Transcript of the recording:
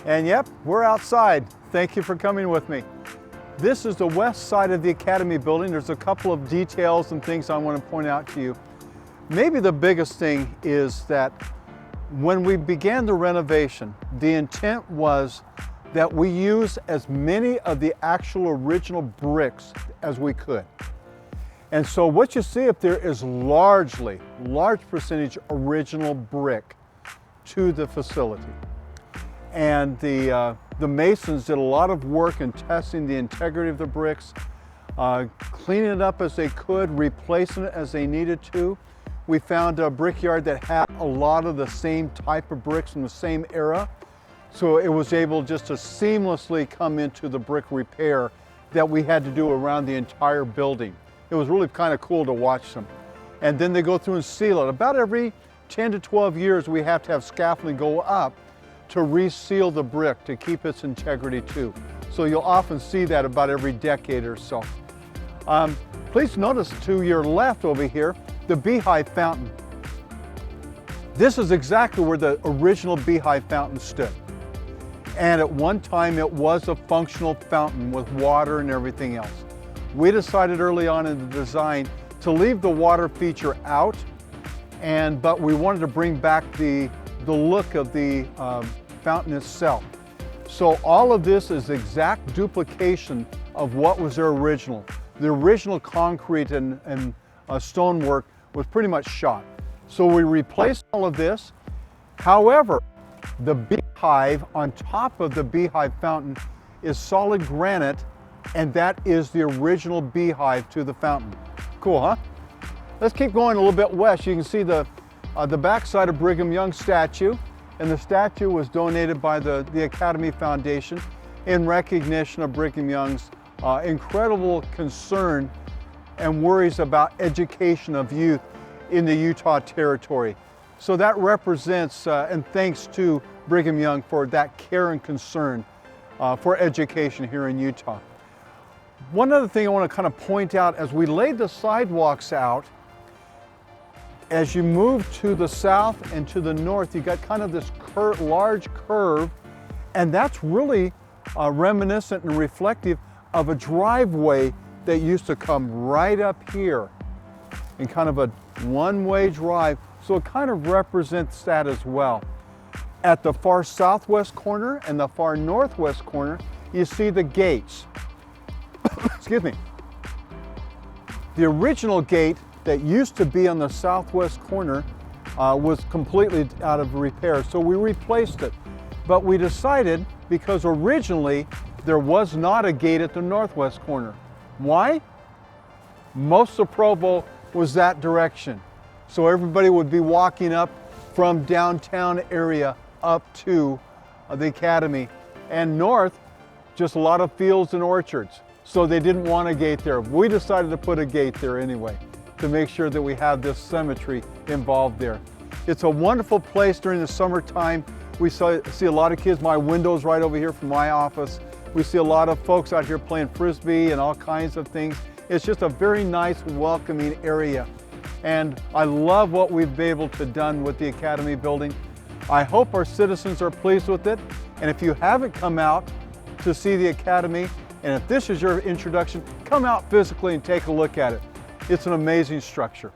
And yep, we're outside. Thank you for coming with me. This is the west side of the Academy building. There's a couple of details and things I want to point out to you. Maybe the biggest thing is that when we began the renovation, the intent was that we use as many of the actual original bricks as we could. And so what you see up there is large percentage original brick to the facility. And the masons did a lot of work in testing the integrity of the bricks, cleaning it up as they could, replacing it as they needed to. We found a brickyard that had a lot of the same type of bricks from the same era. So it was able just to seamlessly come into the brick repair that we had to do around the entire building. It was really kind of cool to watch them. And then they go through and seal it. About every 10 to 12 years, we have to have scaffolding go up to reseal the brick to keep its integrity too. So you'll often see that about every decade or so. Please notice to your left over here, the beehive fountain. This is exactly where the original beehive fountain stood. And at one time it was a functional fountain with water and everything else. We decided early on in the design to leave the water feature out, but we wanted to bring back the look of the fountain itself. So all of this is exact duplication of what was their original. The original concrete and stonework was pretty much shot. So we replaced all of this. However, the beehive on top of the beehive fountain is solid granite, and that is the original beehive to the fountain. Cool, huh? Let's keep going a little bit west. You can see the backside of Brigham Young's statue, and the statue was donated by the Academy Foundation in recognition of Brigham Young's incredible concern and worries about education of youth in the Utah Territory. So that represents, and thanks to Brigham Young for that care and concern for education here in Utah. One other thing I want to kind of point out, as we laid the sidewalks out, as you move to the south and to the north, you got kind of this large curve, and that's really reminiscent and reflective of a driveway that used to come right up here in kind of a one-way drive. So it kind of represents that as well. At the far southwest corner and the far northwest corner, you see the gates. Excuse me. The original gate that used to be on the southwest corner was completely out of repair, so we replaced it. But we decided, because originally there was not a gate at the northwest corner. Why? Most of Provo was that direction. So everybody would be walking up from downtown area up to the Academy, and north, just a lot of fields and orchards. So they didn't want a gate there. We decided to put a gate there anyway to make sure that we have this symmetry involved there. It's a wonderful place during the summertime. We see a lot of kids. My window's right over here from my office. We see a lot of folks out here playing Frisbee and all kinds of things. It's just a very nice, welcoming area. And I love what we've been able to done with the Academy building. I hope our citizens are pleased with it. And if you haven't come out to see the Academy, and if this is your introduction, come out physically and take a look at it. It's an amazing structure.